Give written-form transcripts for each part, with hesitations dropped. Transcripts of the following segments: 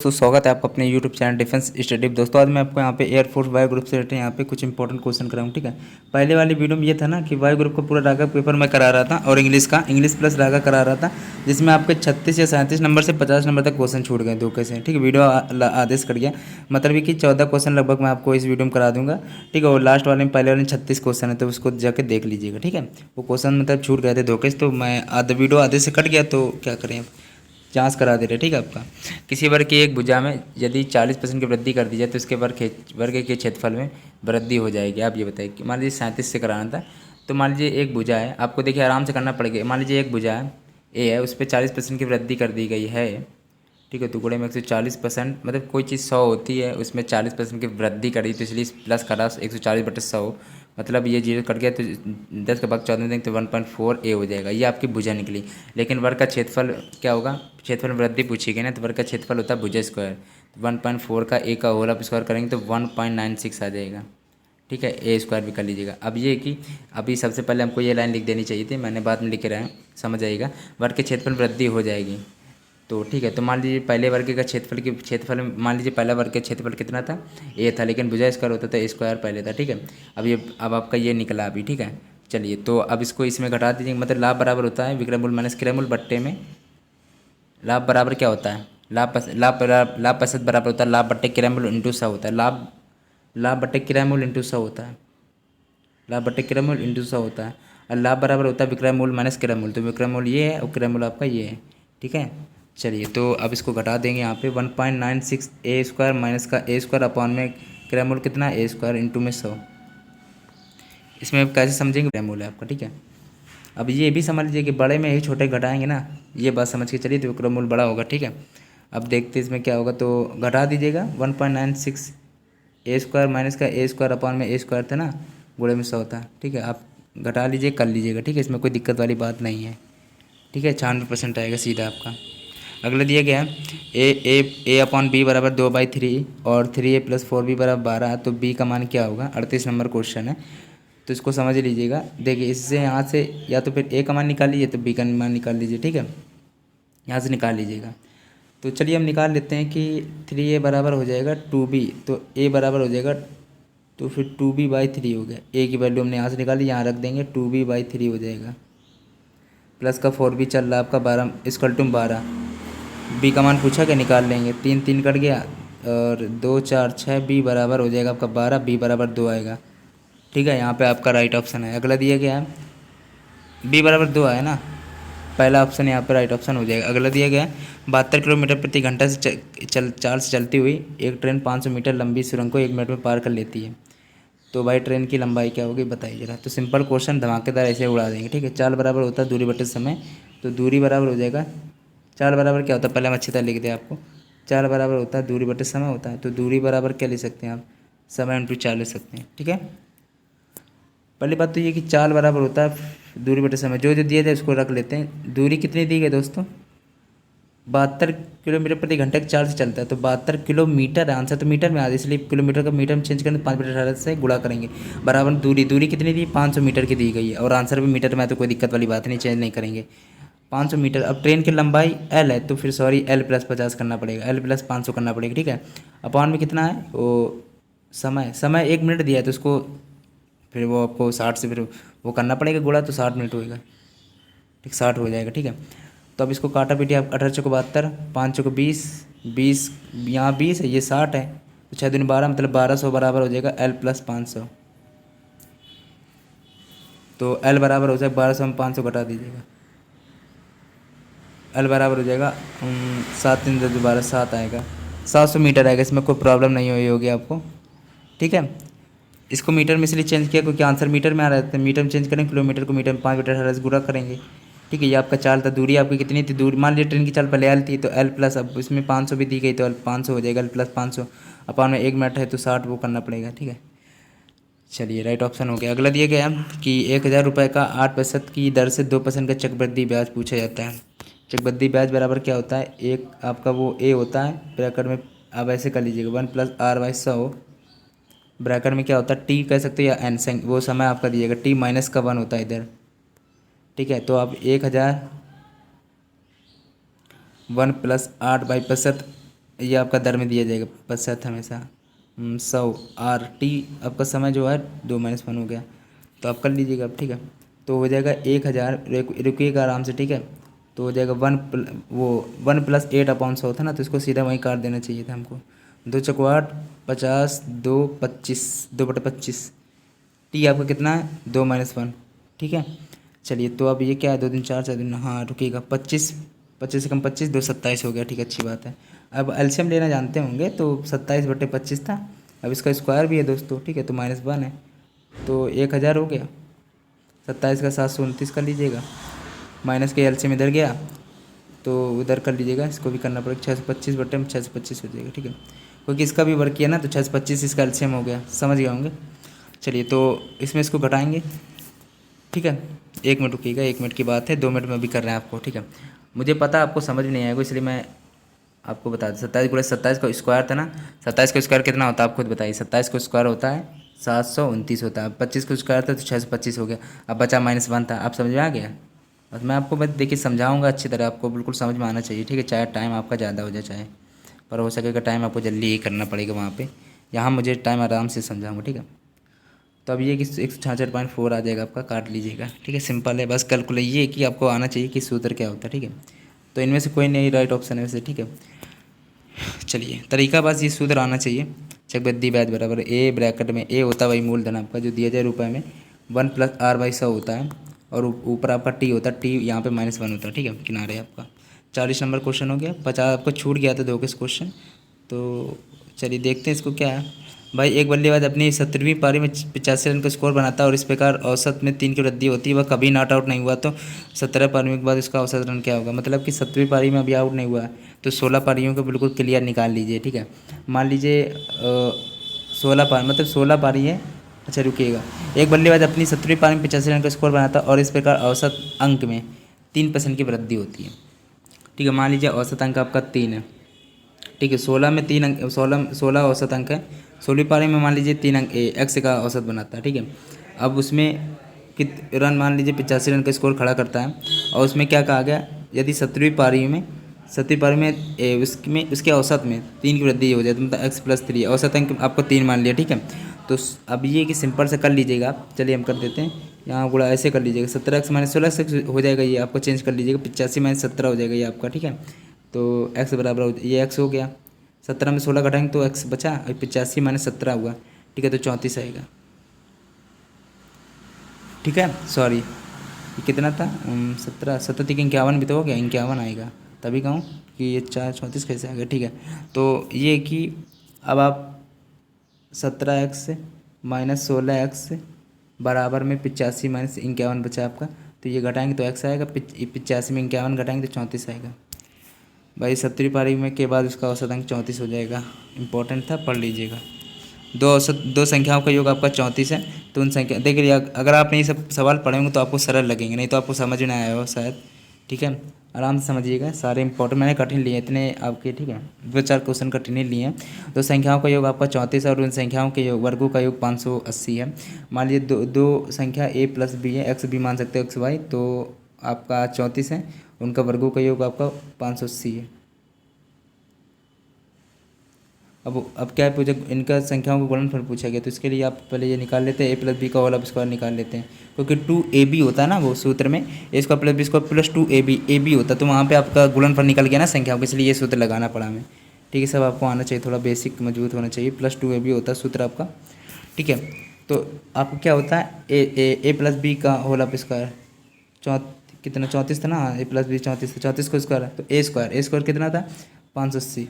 तो स्वागत है आपका अपने YouTube चैनल डिफेंस स्टडी। दोस्तों आज मैं आपको यहाँ पे एयरफोर्स वाई ग्रुप से रिलेटेड यहाँ पे कुछ इंपॉर्टेंट क्वेश्चन कराऊँ। ठीक है, पहले वाली वीडियो में ये था ना कि वाई ग्रुप का पूरा डाका पेपर मैं करा रहा था और इंग्लिश प्लस डाका करा रहा था, जिसमें आपके 36 या 37 नंबर से 50 नंबर तक क्वेश्चन छूट गए धोखे से। ठीक है, वीडियो आदेश कर गया, मतलब कि 14 क्वेश्चन लगभग मैं आपको इस वीडियो में करा दूंगा। ठीक है, और लास्ट वाले में पहले वाले में 36 क्वेश्चन है, तो उसको जाके देख लीजिएगा। ठीक है, वो क्वेश्चन मतलब छूट गए थे धोखे से, तो मैं आधा वीडियो आधे से कट गया, तो क्या करें अब जांच करा दे रहे। ठीक है, आपका किसी वर्ग की एक भुजा में यदि 40% की वृद्धि कर दी जाए तो इसके वर्ग के क्षेत्रफल में वृद्धि हो जाएगी। आप ये बताइए कि मान लीजिए 37 से कराना था, तो मान लीजिए एक भुजा है, आपको देखिए आराम से करना पड़ेगा। मान लीजिए एक भुजा है ए है, उस पर 40% की वृद्धि कर दी गई है। ठीक है, टुकड़े में 140%, मतलब कोई चीज़ 100 होती है, उसमें 40% की वृद्धि करी तो इसलिए प्लस करा 140/100, मतलब ये जीरो कट गया तो 10 के भाग 14 देंगे तो 1.4 ए हो जाएगा। ये आपकी भुजा निकली। लेकिन वर्ग का क्षेत्रफल क्या होगा, क्षेत्रफल में वृद्धि पूछी गई ना, तो वर्ग का क्षेत्रफल होता है भुजा स्क्वायर। 1.4 का ए का होल आप स्क्वायर करेंगे तो 1.96 आ जाएगा। ठीक है, ए स्क्वायर भी कर लीजिएगा। अब ये कि अभी सबसे पहले हमको ये लाइन लिख देनी चाहिए थी, मैंने बाद में लिख रहा है, समझ आएगा। वर्ग के क्षेत्रफल में वृद्धि हो जाएगी। तो ठीक है, तो मान लीजिए पहले वर्ग का क्षेत्रफल में मान लीजिए पहला वर्ग का क्षेत्रफल कितना था, ए था, लेकिन भुजा स्क्वायर होता था, ए स्क्वायर पहले था। ठीक है, अब आपका ये निकला अभी। ठीक है, चलिए तो अब इसको इसमें घटा दीजिए, मतलब लाभ बराबर होता है विक्रमूल माइनस क्रियामूल बट्टे में लाभ बराबर क्या होता है, लाभ प्रतिशत बराबर होता है लाभ बट्टे क्रियामूल इंटू 100 होता है। लाभ बट्टे क्रियामूल इंटू 100 होता है, लाभ बट्टे क्रियामूल इंटू 100 होता है। और लाभ बराबर होता है विक्रमूल माइनस क्रियामूल, तो विक्रमूल ये है और क्रियामूल आपका ये है। ठीक है, चलिए तो अब इसको घटा देंगे यहाँ पे 1.96 ए स्क्वायर माइनस का ए स्क्वायर अपॉन में क्रियामूल कितना ए स्क्वायर इंटू में 100। इसमें आप कैसे समझेंगे, क्रियामूल है आपका। ठीक है, अब ये भी समझ लीजिए कि बड़े में ही छोटे घटाएंगे ना, ये बात समझ के चलिए तो विक्रमूल बड़ा होगा। ठीक है, अब देखते हैं इसमें क्या होगा, तो घटा दीजिएगा 1.96 ए स्क्वायर माइनस का ए स्क्वायर अपॉन में ए स्क्वायर था ना, गुणे में 100 था। ठीक है, आप घटा लीजिए, कर लीजिएगा। ठीक है, इसमें कोई दिक्कत वाली बात नहीं है। ठीक है, 96% आएगा सीधा आपका। अगला दिया गया है ए अपॉन बी बराबर 2/3 और 3a+4b बराबर 12, तो b का मान क्या होगा, 38 नंबर क्वेश्चन है, तो इसको समझ लीजिएगा। देखिए इससे यहाँ से या तो फिर a का मान निकाल लीजिए तो b का मान निकाल लीजिए। ठीक है, यहाँ से निकाल लीजिएगा। तो चलिए हम निकाल लेते हैं कि 3a बराबर हो जाएगा 2b, तो a बराबर हो जाएगा, तो फिर 2b/3 हो गया। a की वैल्यू हमने यहाँ से निकाली, यहाँ रख देंगे, 2b/3 हो जाएगा। प्लस का 4b चल रहा है आपका 12 इक्वल टू 12। बी का मान पूछा क्या, निकाल लेंगे, 3 3 कट गया और 2 4 6, बी बराबर हो जाएगा आपका 12, बी बराबर 2 आएगा। ठीक है, यहाँ पे आपका राइट ऑप्शन है। अगला दिया गया है बी बराबर 2 आया ना, पहला ऑप्शन यहाँ पे राइट ऑप्शन हो जाएगा। अगला दिया गया है 72 किलोमीटर प्रति घंटा से चाल से चलती हुई एक ट्रेन 500 मीटर लंबी सुरंग को 1 मिनट में पार कर लेती है, तो भाई ट्रेन की लंबाई क्या होगी बताइए जरा। तो सिंपल क्वेश्चन धमाकेदार ऐसे उड़ा देंगे। ठीक है, चाल बराबर होता है दूरी बटे समय, तो दूरी बराबर हो जाएगा, चाल बराबर क्या होता है, पहले हम अच्छी तरह लिख दें आपको, चाल बराबर होता है दूरी बटे समय होता है, तो दूरी बराबर क्या ले सकते हैं आप, समय इंटू चाल ले सकते हैं। ठीक है, पहली बात तो ये कि चाल बराबर होता है दूरी बटे समय, जो जो दिए थे उसको रख लेते हैं। दूरी कितनी दी गई दोस्तों, 72 किलोमीटर प्रति घंटे की चाल से चलता है, तो 72 किलोमीटर आंसर तो मीटर में आ जाए, इसलिए किलोमीटर का मीटर में चेंज करें तो 5/18 से गुणा करेंगे, बराबर दूरी कितनी दी, 500 मीटर की दी गई है, और आंसर भी मीटर में है, तो कोई दिक्कत वाली बात नहीं, चेंज नहीं करेंगे। 500 मीटर। अब ट्रेन की लंबाई L है, तो फिर सॉरी L+50 करना पड़ेगा, L+500 करना पड़ेगा। ठीक है, अपॉन में कितना है वो समय 1 मिनट दिया है, तो उसको फिर वो आपको 60 से फिर वो करना पड़ेगा गुणा, तो 60 मिनट होएगा। ठीक, 60 हो जाएगा। ठीक है, तो अब इसको काटा पीटिए आप, 18 चौको 72, 5 चौको 20, 20 यहाँ 20 है, ये 60 है, तो 6 दूनी 12, मतलब 1200 बराबर हो जाएगा L+500। तो L बराबर हो जाएगा 1200 में 500 घटा दीजिएगा, L बराबर हो जाएगा 7 3 12 7 आएगा, 700 मीटर आएगा। इसमें कोई प्रॉब्लम नहीं हुई होगी आपको। ठीक है, इसको मीटर में इसलिए चेंज किया क्योंकि आंसर मीटर में आ रहा है, तो मीटर में चेंज करेंगे, किलोमीटर को मीटर में 5/18 से गुणा करेंगे। ठीक है, ये आपका चाल था, दूरी आपकी कितनी थी, दूरी मान लीजिए ट्रेन की चाल पहले L थी, तो L प्लस, अब इसमें 500 भी दी गई तो L 500 हो जाएगा, L+500 अपॉन में 1 मिनट है तो 60 वो करना पड़ेगा। ठीक है, चलिए राइट ऑप्शन हो गया। अगला दिया गया है कि 1000 रुपये का 8% की दर से 2% का चक्रवृद्धि ब्याज पूछा जाता है। चक्रवृद्धि ब्याज बराबर क्या होता है, एक आपका वो ए होता है, ब्रैकेट में आप ऐसे कर लीजिएगा 1+r/100, ब्रैकेट में क्या होता है टी कह सकते हैं या एन, वो समय आपका दिएगा, टी माइनस का 1 होता है इधर। ठीक है, तो आप 1000 1+8/% ये आपका दर में दिया जाएगा पश्चात हमेशा 100 RT आपका समय जो है 2 - 1 हो गया। तो आप कर लीजिएगा अब, ठीक है। तो हो जाएगा 1000, रुकिएगा आराम से, ठीक है। तो हो जाएगा 1 + 8/100 था ना, तो इसको सीधा वहीं काट देना चाहिए था हमको। 2 × 8 = 50, 2 × 25, 2/25। टी आपका कितना है 2 - 1, ठीक है। चलिए तो अब ये क्या है, 2 दिन 4, 4 दिन, हाँ रुकिएगा, 25, 25 से कम 25, 2 27 हो गया, ठीक है, अच्छी बात है। अब एलसीएम लेना जानते होंगे, तो 27/25 था। अब इसका स्क्वायर भी है दोस्तों, ठीक है, तो -1 है, तो 1000 हो गया। 27 का 729 कर लीजिएगा, माइनस के एलसीएम इधर गया तो उधर कर लीजिएगा, इसको भी करना पड़ेगा। 625/625 हो जाएगा, ठीक है, क्योंकि इसका भी वर्क किया ना, तो 625 इसका एलसीएम हो गया, समझ गए होंगे। चलिए तो इसमें इसको घटाएंगे, ठीक है। 1 मिनट रुकिएगा, 1 मिनट की बात है, 2 मिनट में भी कर रहे हैं आपको, ठीक है। मुझे पता है आपको समझ में नहीं आएगा, इसलिए मैं आपको बता दूँ। 27 का स्क्वायर था ना, 27 का स्क्वायर कितना होता है आप खुद बताइए। 27 का स्क्वायर होता है 729 होता है। 25 का स्क्वायर था तो 625 हो गया। अब बचा -1 था, आप समझ में आ गया। बस मैं आपको बस देखिए समझाऊंगा अच्छी तरह, आपको बिल्कुल समझ में आना चाहिए, ठीक है। चाहे टाइम आपका ज़्यादा हो जाए, चाहे पर हो सकेगा टाइम आपको जल्दी ही करना पड़ेगा वहाँ पे। यहाँ मुझे टाइम आराम से समझाऊंगा, ठीक है। तो अब ये कि 166.4 आ जाएगा आपका, काट लीजिएगा, ठीक है। सिंपल है, बस कैलकुलेट ये कि आपको आना चाहिए कि सूत्र क्या होता है, ठीक है। तो इनमें से कोई नहीं राइट ऑप्शन है वैसे, ठीक है। चलिए तरीका बस ये सूत्र आना चाहिए। चकबद्दी ब्याज बराबर ए ब्रैकेट में ए होता है वही मूलधन आपका जो दिया जाए रुपए में, 1 + R/100 होता है, और ऊपर आपका टी होता है, टी यहाँ पे -1 होता है, ठीक है, किनारे आपका। 40 नंबर क्वेश्चन हो गया। 50 आपको छूट गया था 2 के क्वेश्चन। तो चलिए देखते हैं इसको क्या है। भाई एक बल्लेबाज अपनी 17वीं पारी में 85 रन का स्कोर बनाता है और इस प्रकार औसत में 3 की वृद्धि होती है, वह कभी नॉट आउट नहीं हुआ, तो 17 पारियों के बाद इसका औसत रन क्या होगा। मतलब कि 7वीं पारी में अभी आउट नहीं हुआ है, तो 16 पारियों को बिल्कुल क्लियर निकाल लीजिए, ठीक है। मान लीजिए 16 पारी, मतलब 16 पारी है। अच्छा रुकिएगा, एक बल्लेबाज अपनी 17वीं पारी में 85 रन का स्कोर बनाता है और इस प्रकार औसत अंक में 3% की वृद्धि होती है, ठीक है। मान लीजिए औसत अंक आपका 3 है, ठीक है। 16 में 3 अंक, 16 औसत अंक है। 16वीं पारी में मान लीजिए 3 अंक एक्स का औसत बनाता है, ठीक है। अब उसमें कित रन, मान लीजिए 85 रन का स्कोर खड़ा करता है, और उसमें क्या कहा गया, यदि 17वीं पारी में उसमें उसके औसत में 3 की वृद्धि हो जाए, तो मतलब x + 3, औसत अंक आपको 3 मान लिया, ठीक है। तो अब ये कि सिंपल से कर लीजिएगा आप, चलिए हम कर देते हैं। यहाँ गुणा ऐसे कर लीजिएगा, 17x - 16 से हो जाएगा, ये आपको चेंज कर लीजिएगा, 85 - 17 हो जाएगा ये आपका, ठीक है। तो x बराबर ये x हो गया, 17 में 16 घटाएंगे तो x बचा, और 85 - 17 हुआ, ठीक है, तो 34 आएगा, ठीक है। सॉरी ये कितना था, 17, 17 के 51 भी तो हो गया, 51 आएगा, तभी कहूँ कि ये 4 34 कैसे आ गया, ठीक है। तो ये कि अब आप 17x -16x बराबर में 85 - 51 बचा आपका, तो ये घटाएंगे तो x आएगा, 85 में 51 घटाएंगे तो 34 आएगा। भाई 17वीं पारी में के बाद उसका औसत अंक 34 हो जाएगा, इंपॉर्टेंट था, पढ़ लीजिएगा। दो संख्याओं का योग आपका 34 है, तो उन संख्या देखिए, अगर आपने ये सब सवाल पढ़े होंगे तो आपको सरल लगेंगे, नहीं तो आपको समझ में नहीं आया हो शायद, ठीक है। आराम से समझिएगा, सारे इंपॉर्टेंट मैंने कठिन लिए इतने आपके, ठीक है, 2 4 क्वेश्चन कठिन ही लिए हैं। दो संख्याओं का योग आपका 34 है और उन संख्याओं के योग वर्गों का योग 580 है। मान लीजिए दो संख्या a + b है, x भी मान सकते हो XY, तो आपका 34 है, उनका वर्गों का योग आपका 580 है। अब क्या है पूछा, इनका संख्याओं का गुणनफल पूछा गया, तो इसके लिए आप पहले ये निकाल लेते हैं, a + b का होल स्क्वायर निकाल लेते हैं, क्योंकि 2ab होता है ना वो सूत्र में, a² + b² + 2ab होता है, तो वहाँ पे आपका गुणनफल निकल गया ना संख्याओं का, इसलिए ये सूत्र लगाना पड़ा हमें, ठीक है। सब आपको आना चाहिए, थोड़ा बेसिक मजबूत होना चाहिए। +2ab होता है सूत्र आपका, ठीक है। तो आपको क्या होता है, a + b का होल स्क्वायर, कितना 34 था ना, a + b 34 था, 34 को स्क्वायर है तो a² कितना था 580,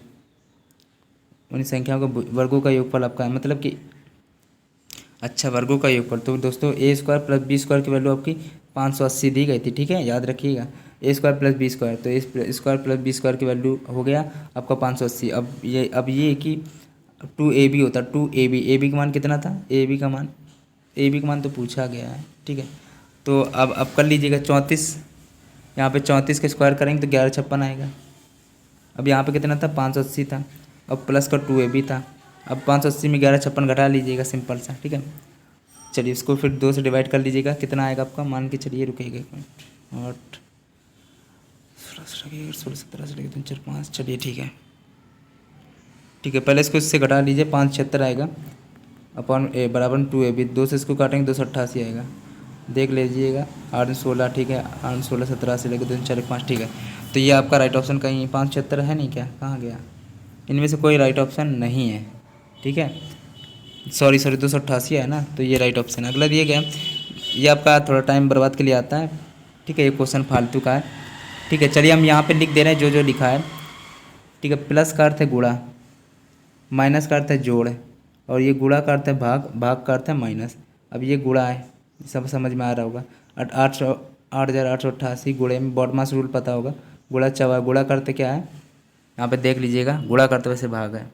उन संख्याओं का वर्गों का योगफल आपका है, मतलब कि अच्छा वर्गों का योगफल। तो दोस्तों a² + b² की वैल्यू आपकी 580 दी गई थी, ठीक है, याद रखिएगा, a² + b², तो a² + b² की वैल्यू हो गया आपका 580। अब ये कि 2ab होता, 2ab का मान कितना था, ab का मान तो पूछा गया है, ठीक है। तो अब कर लीजिएगा 34, यहाँ पे 34 का स्क्वायर करेंगे तो 1156 आएगा। अब यहाँ पे कितना था 580 था, अब प्लस का 2ab था, अब 580 में 1156 घटा लीजिएगा, सिंपल सा, ठीक है। चलिए इसको फिर 2 से डिवाइड कर लीजिएगा, कितना आएगा आपका, मान के चलिए, रुकेगा 1 मिनट, 8 16 17 18 19 4 5, चलिए ठीक है। ठीक है, पहले इसको इससे घटा लीजिए, 576 आएगा अपॉन ए बराबर 2ab, 2 से इसको काटेंगे 288 आएगा। देख लीजिएगा 8 16, ठीक है, 8 16 17 से लेकर 2 4 5, ठीक है। तो ये आपका राइट ऑप्शन कहीं 576 है नहीं क्या, कहाँ गया? इनमें से कोई राइट ऑप्शन नहीं है, ठीक है। सॉरी 288 है ना, तो ये राइट ऑप्शन है। अगला दिया गया, ये आपका थोड़ा टाइम बर्बाद के लिए आता है, ठीक है, ये क्वेश्चन फालतू का है, ठीक है। चलिए हम यहाँ पे लिख दे रहे हैं जो जो लिखा है, ठीक है। प्लस का अर्थ है गुणा, माइनस का अर्थ है जोड़, और ये गुणा का अर्थ है भाग, भाग का अर्थ है माइनस। अब ये गुणा है, सब समझ में आ रहा होगा। 8,888 गुणे में बॉडमास रूल पता होगा, गुणा चवा, गुणा का अर्थ क्या है यहाँ पे देख लीजिएगा, गुणा का अर्थ वैसे भाग है,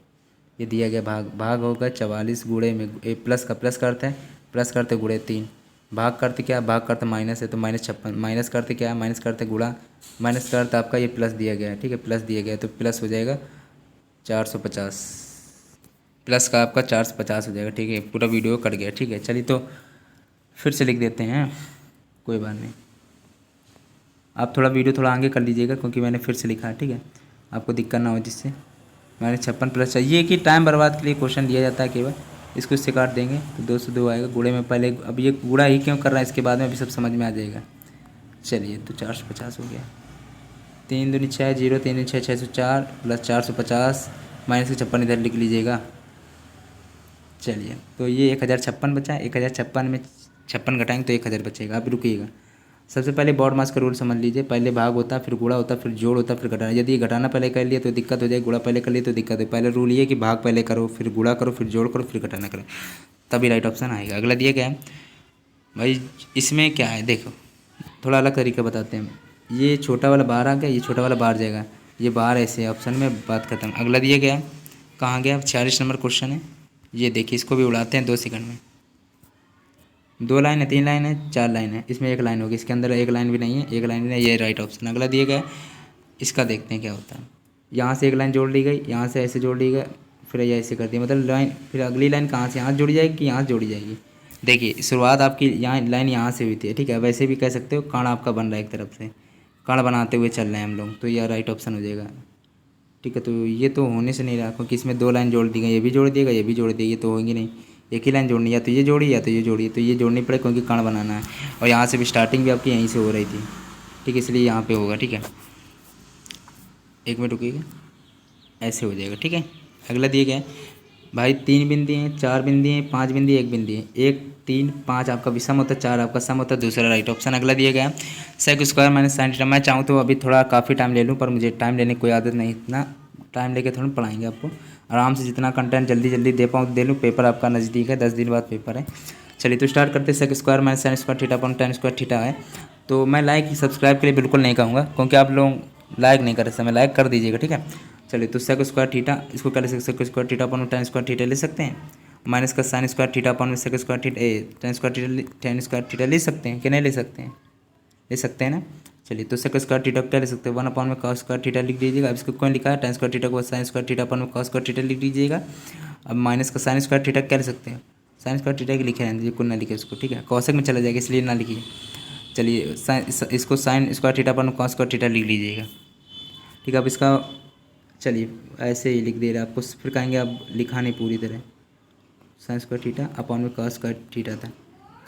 ये दिया गया भाग, भाग होगा 44 गुणे में ए प्लस का अर्थ है, प्लस का अर्थ है गुणे 3, भाग का अर्थ क्या है, भाग का अर्थ माइनस है तो -56, माइनस का अर्थ क्या है, माइनस का अर्थ गुणा, माइनस का अर्थ आपका ये प्लस दिया गया है, ठीक है, प्लस दिया गया है तो प्लस हो जाएगा 450, प्लस का आपका 450 हो जाएगा, ठीक है। पूरा वीडियो कट गया, ठीक है। चलिए तो फिर से लिख देते हैं, कोई बात नहीं, आप थोड़ा वीडियो थोड़ा आगे कर लीजिएगा क्योंकि मैंने फिर से लिखा है, ठीक है, आपको दिक्कत ना हो जिससे। मैंने 56 प्लस चाहिए कि टाइम बर्बाद के लिए क्वेश्चन दिया जाता है केवल, इसको इससे काट देंगे तो 2 से 2 आएगा, गुणे में पहले, अब ये गुणा ही क्यों कर रहा है इसके बाद में अभी सब समझ में आ जाएगा। चलिए तो 450 हो गया, 3 दूनी 6 0, 3 दूनी 6 604 प्लस 450 माइनस के 56 इधर लिख लीजिएगा। चलिए तो ये 1056 बचा, 1056 में 56 घटाएंगे तो 1000 बचेगा। अब रुकिएगा, सबसे पहले बॉड मास का रूल समझ लीजिए, पहले भाग होता है, फिर गुणा होता है, फिर जोड़ होता है, फिर घटाना। यदि ये घटाना पहले कर लिया तो दिक्कत हो जाएगी, गुणा पहले कर लिया तो दिक्कत है। पहले रूल ये कि भाग पहले करो, फिर गुणा करो, फिर जोड़ करो, फिर घटाना करो, तभी राइट ऑप्शन आएगा। अगला दिया गया है भाई, इसमें क्या है देखो, थोड़ा अलग तरीका बताते हैं। ये छोटा वाला बाहर आ गया, ये छोटा वाला बाहर जाएगा, ये बाहर ऐसे ऑप्शन में, बात खत्म। अगला दिया गया है, कहाँ गया, 46 नंबर क्वेश्चन है, ये देखिए, इसको भी उड़ाते हैं 2 सेकंड में। 2 लाइन है, 3 लाइन है, 4 लाइन है, इसमें 1 लाइन होगी, इसके अंदर 1 लाइन भी नहीं है, 1 लाइन भी नहीं, ये राइट ऑप्शन। अगला दिया गया है, इसका देखते हैं क्या होता है। यहाँ से 1 लाइन जोड़ ली गई, यहाँ से ऐसे जोड़ ली गई, फिर ये ऐसे कर दिया, मतलब लाइन, फिर अगली लाइन कहाँ से, यहाँ जोड़ी जाएगी कि यहाँ जोड़ी जाएगी। देखिए शुरुआत आपकी यहाँ लाइन यहाँ से हुई थी, ठीक है, वैसे भी कह सकते हो कण आपका बन रहा है एक तरफ से, कण बनाते हुए चल रहे हैं हम लोग, तो यह राइट ऑप्शन हो जाएगा, ठीक है। तो ये तो होने से नहीं रहा क्योंकि इसमें 2 लाइन जोड़ दी गई, ये भी जोड़ दिएगा, ये भी जोड़ दिएगा, ये तो होंगी नहीं, एक ही लाइन जोड़नी, या तो ये जोड़ी या तो ये जोड़ी, तो ये जोड़नी पड़े क्योंकि कण बनाना है, और यहाँ से भी स्टार्टिंग भी आपकी यहीं से हो रही थी, ठीक है, इसलिए यहाँ पे होगा, ठीक है। 1 मिनट रुकिएगा, ऐसे हो जाएगा, ठीक है। अगला दिए गया भाई, 3 बिंदी हैं, 4 बिंदी हैं, 5 बिंदी, 1 बिंदी है, 1 3 5 आपका विषम होता है, 4 आपका सम होता है, दूसरा राइट ऑप्शन। अगला दिया गया sec square minus sine theta. मैं चाहूँ तो अभी थोड़ा काफ़ी टाइम ले लूँ, पर मुझे टाइम लेने की कोई आदत नहीं, इतना टाइम लेके थोड़ा पढ़ाएंगे आपको आराम से, जितना कंटेंट जल्दी जल्दी दे पाऊँ दे लूँ। पेपर आपका नज़दीक है, 10 दिन बाद पेपर है। चलिए तो स्टार्ट करते हैं। Sec square minus sine square theta upon tan square theta है। तो मैं लाइक सब्सक्राइब के लिए बिल्कुल नहीं कहूँगा क्योंकि आप लोग लाइक नहीं कर रहे, समय लाइक कर दीजिएगा, ठीक है। चलिए तो सेक स्क्वायर थीटा, इसको क्या ले सकते, sec square theta upon tan square theta ले सकते हैं, माइनस का sine square theta upon sec square theta tan square theta ले सकते हैं कि नहीं ले सकते हैं, ले सकते हैं ना। चलिए तो सेक स्क्वायर थीटा क्या ले सकते हैं, 1 अपॉन में cos स्क्वायर थीटा लिख दीजिएगा। अब इसको कौन लिखा है, tan स्क्वायर थीटा को साइन स्क्वायर थीटा अपॉन में cos स्क्वायर थीटा लिख दीजिएगा। अब माइनस का साइन स्क्वायर थीटा क्या ले सकते हैं, साइन स्क्वायर थीटा की लिखे रहने दीजिए, कुछ ना लिखे उसको, ठीक है, कौशक में चला जाएगा इसलिए ना लिखिए। चलिए इसको sign square theta upon cos square theta लिख लीजिएगा, ठीक है। अब इसका चलिए ऐसे ही लिख दे रहे आपको, फिर कहेंगे अब लिखा नहीं पूरी तरह, साइन स्क्वायर थीटा अपॉन में cos स्क्वायर थीटा था,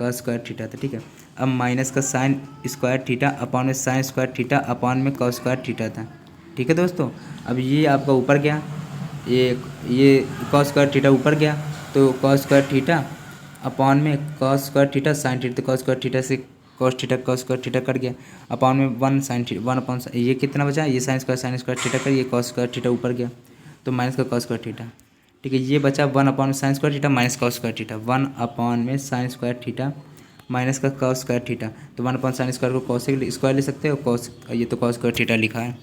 cos स्क्वायर थीटा था, ठीक है। अब माइनस का साइन स्क्वायर थीटा अपॉन में साइन स्क्वायर थीटा अपॉन में cos स्क्वायर थीटा था, ठीक है दोस्तों। अब ये आपका ऊपर गया, ये cos स्क्वायर थीटा ऊपर गया, तो cos स्क्वायर थीटा अपॉन में cos square theta sine theta, cos square theta से cos theta cos square theta cut गया, अपॉन में 1 साइन थीटा 1 अपॉन, ये कितना बचा, ये साइन स्क्वायर थीटा कर, ये cos स्क्वायर थीटा ऊपर गया तो माइनस का cos स्क्वायर थीटा, ठीक है। ये बचा 1 अपॉन में sign square theta minus cos square theta, 1 upon में साइन स्क्वायर थीटा माइनस का cos स्क्वायर थीटा, तो 1 अपॉन साइन स्क्वायर को cos स्क्वायर ले सकते हो, cos, ये तो cos स्क्वायर थीटा लिखा है।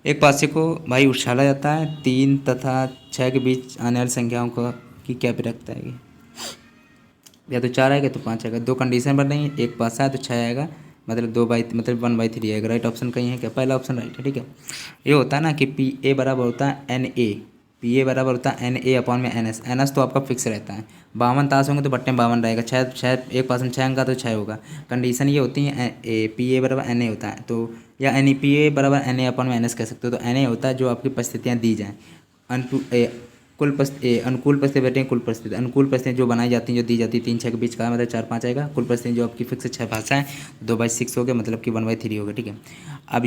एक पासे को भाई उछाला जाता है 3 तथा 6 के बीच आने वाली संख्याओं को की क्या पे रखता है, या तो 4 आएगा तो 5 आएगा, 2 कंडीशन बन रही है, एक पासा है तो 6 आएगा, मतलब 1/3 आएगा। राइट ऑप्शन कहीं है क्या, पहला ऑप्शन राइट है, ठीक है। ये होता है ना कि PA बराबर होता है NA, PA बराबर होता है NA अपॉन में NS तो आपका फिक्स रहता है, 52 ताश होंगे तो बट्टे में 52 रहेगा, 6 एक पास में 6 अंक का तो 6 होगा। कंडीशन ये होती है PA बराबर NA होता है, तो या PA बराबर NA अपॉन में NS कह सकते हो, तो NA होता है जो आपकी परिस्थितियाँ दी जाएँ, अनुकूल परिस्थिति बैठे कुल परिस्थिति, अनुकूल परिस्थितियाँ जो बनाई जाती हैं, जो दी जाती है 3-6 के बीच का मतलब 4-5 आएगा। कुल परिस्थितियाँ जो आपकी फिक्स 6 भाषाएँ 2/6 हो गया, मतलब कि 1/3 हो गया, ठीक है। अब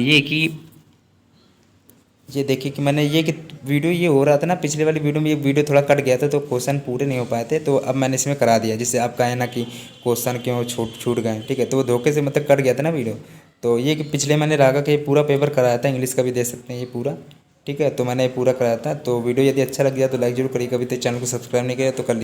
ये देखिए कि मैंने ये कि वीडियो ये हो रहा था ना, पिछले वाली वीडियो में ये वीडियो थोड़ा कट गया था तो क्वेश्चन पूरे नहीं हो पाए थे, तो अब मैंने इसमें करा दिया, जिससे आप कहें ना कि क्वेश्चन क्यों छूट छूट गए, ठीक है। तो वो धोखे से मतलब कट गया था ना वीडियो। तो ये कि पिछले मैंने रागा का ये पूरा पेपर कराया था, इंग्लिश का भी दे सकते हैं ये पूरा, ठीक है। तो मैंने ये पूरा कराया था। तो वीडियो यदि अच्छा लग गया तो लाइक जरूर करिए, कभी तो चैनल को सब्सक्राइब नहीं किया तो कर लीजिए।